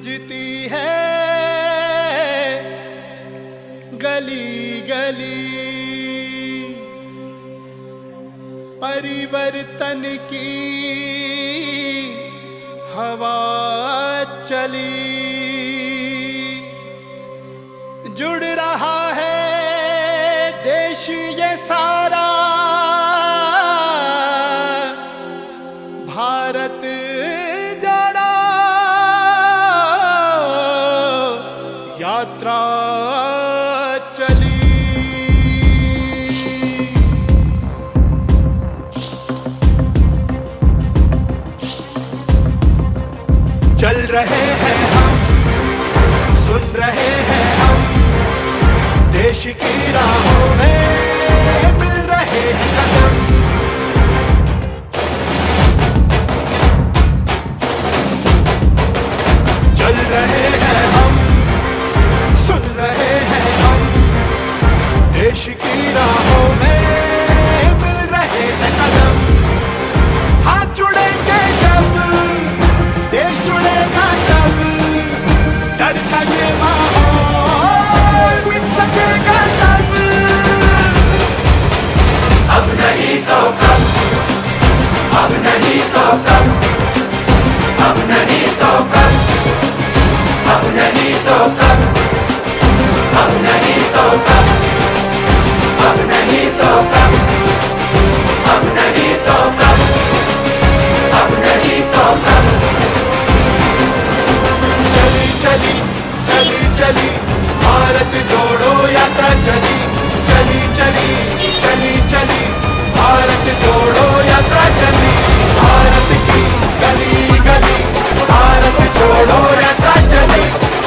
गूंजती है गली गली, परिवर्तन की हवा चली, जुड़ रहा है देश ये सारा, भारत जड़ा यात्रा चली। चल रहे हैं हम, सुन रहे हैं हम, देश की राहों में मिल रहे हैं कदम। चल रहे हैं हम, सुन रहे हैं हम, देश की राहों में मिल रहे हैं कदम। हाथ जुड़ेंगे जब, देश जुड़ेगा तब, डर का ये माहौल मिट सकेगा तब। अब नहीं तो कब, अब नहीं तो कब, अब नहीं तो कब, अब नहीं तो कब, अब नहीं तो कब, अब नहीं तो कब, अब नहीं तो कब, अब नहीं तो कब। चली चली चली चली भारत जोड़ो यात्रा चली, चली चली चली चली भारत जोड़ो यात्रा चली। भारत की गली गली भारत जोड़ो यात्रा चली,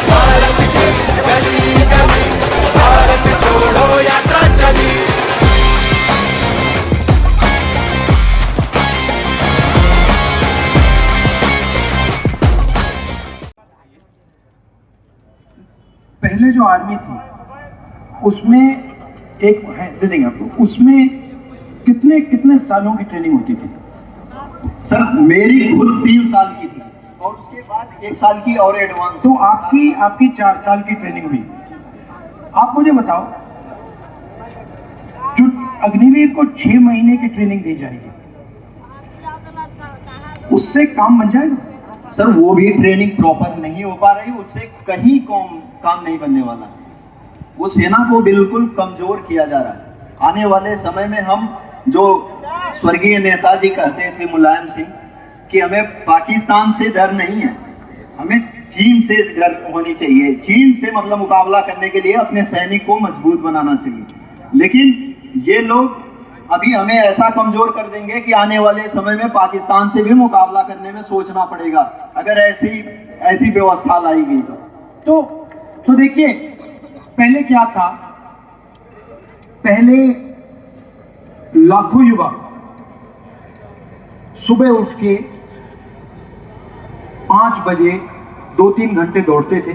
भारत की गली गली भारत जोड़ो यात्रा चली। पहले जो आर्मी थी उसमें एक दे देंगे आपको, उसमें कितने कितने सालों की ट्रेनिंग होती थी? सर मेरी खुद 3 साल की थी और उसके बाद 1 साल की और एडवांस। तो आपकी 4 साल की ट्रेनिंग हुई। आप मुझे बताओ, जो अग्निवीर को 6 महीने की ट्रेनिंग दी जाएगी, उससे काम बन जाएगा? सर वो भी ट्रेनिंग प्रॉपर नहीं हो पा रही, उससे कहीं काम नहीं बनने वाला। वो सेना को बिल्कुल कमजोर किया जा रहा है। आने वाले समय में हम जो स्वर्गीय नेताजी कहते थे मुलायम सिंह कि हमें पाकिस्तान से डर नहीं है, हमें चीन से डर होनी चाहिए। चीन से मतलब मुकाबला करने के लिए अपने सैनिक को मजबूत बनाना चाहिए। लेकिन ये लोग अभी हमें ऐसा कमजोर कर देंगे कि आने वाले समय में पाकिस्तान से भी मुकाबला करने में सोचना पड़ेगा अगर ऐसी व्यवस्था लाई गई तो देखिए, पहले क्या था, पहले लाखों युवा सुबह उठ के 5 बजे 2-3 घंटे दौड़ते थे,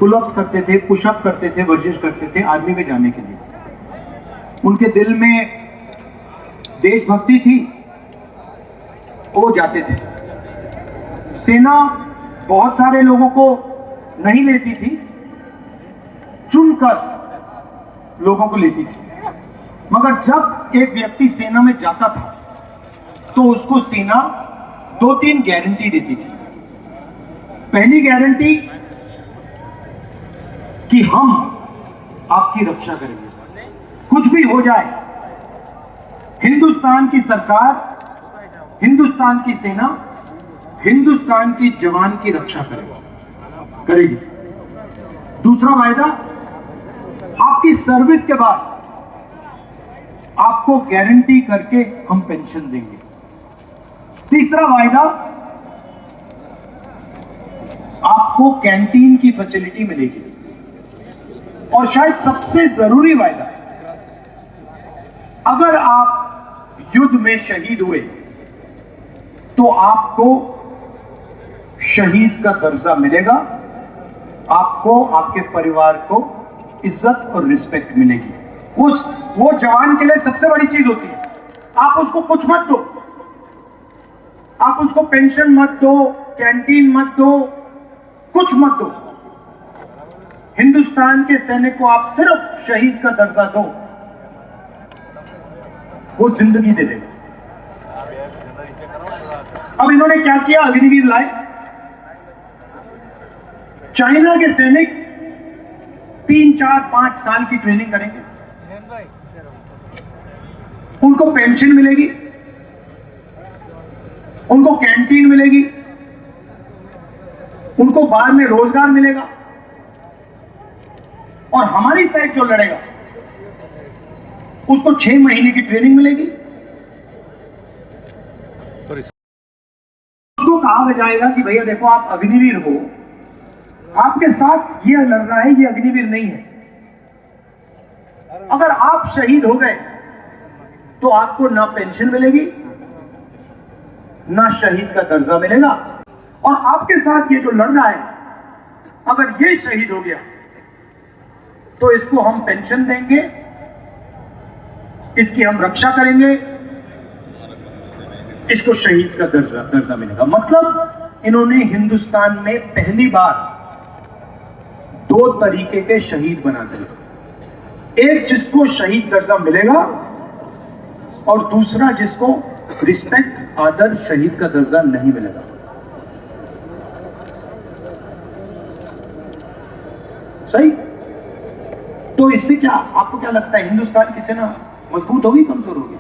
पुलअप्स करते थे, पुशअप करते थे, वर्जिश करते थे आर्मी में जाने के लिए। उनके दिल में देशभक्ति थी, वो जाते थे। सेना बहुत सारे लोगों को नहीं लेती थी, चुनकर लोगों को लेती थी। मगर जब एक व्यक्ति सेना में जाता था तो उसको सेना 2-3 गारंटी देती थी। पहली गारंटी कि हम आपकी रक्षा करेंगे, कुछ भी हो जाए, हिंदुस्तान की सरकार, हिंदुस्तान की सेना, हिंदुस्तान की जवान की रक्षा करेगी। दूसरा वायदा, आपकी सर्विस के बाद आपको गारंटी करके हम पेंशन देंगे। तीसरा वायदा, आपको कैंटीन की फैसिलिटी मिलेगी। और शायद सबसे जरूरी वायदा, अगर आप युद्ध में शहीद हुए तो आपको शहीद का दर्जा मिलेगा, आपको, आपके परिवार को इज्जत और रिस्पेक्ट मिलेगी। वो जवान के लिए सबसे बड़ी चीज होती है। आप उसको कुछ मत दो, आप उसको पेंशन मत दो, कैंटीन मत दो, कुछ मत दो, हिंदुस्तान के सैनिक को आप सिर्फ शहीद का दर्जा दो, वो जिंदगी दे देगा। अब इन्होंने क्या किया, अग्निवीर लाए। चाइना के सैनिक 3, 4, 5 साल की ट्रेनिंग करेंगे, उनको पेंशन मिलेगी, उनको कैंटीन मिलेगी, उनको बाद में रोजगार मिलेगा। और हमारी साइड जो लड़ेगा उसको 6 महीने की ट्रेनिंग मिलेगी। उसको कहा जाएगा कि भैया देखो आप अग्निवीर हो, आपके साथ ये लड़ रहा है, ये अग्निवीर नहीं है। अगर आप शहीद हो गए तो आपको ना पेंशन मिलेगी, ना शहीद का दर्जा मिलेगा। और आपके साथ ये जो लड़ रहा है, अगर ये शहीद हो गया तो इसको हम पेंशन देंगे, इसकी हम रक्षा करेंगे, इसको शहीद का दर्जा मिलेगा। मतलब इन्होंने हिंदुस्तान में पहली बार 2 तरीके के शहीद बना दिए, एक जिसको शहीद दर्जा मिलेगा और दूसरा जिसको रिस्पेक्ट, आदर, शहीद का दर्जा नहीं मिलेगा। सही? तो इससे क्या, आपको क्या लगता है, हिंदुस्तान की सेना मजबूत होगी, कमजोर होगी?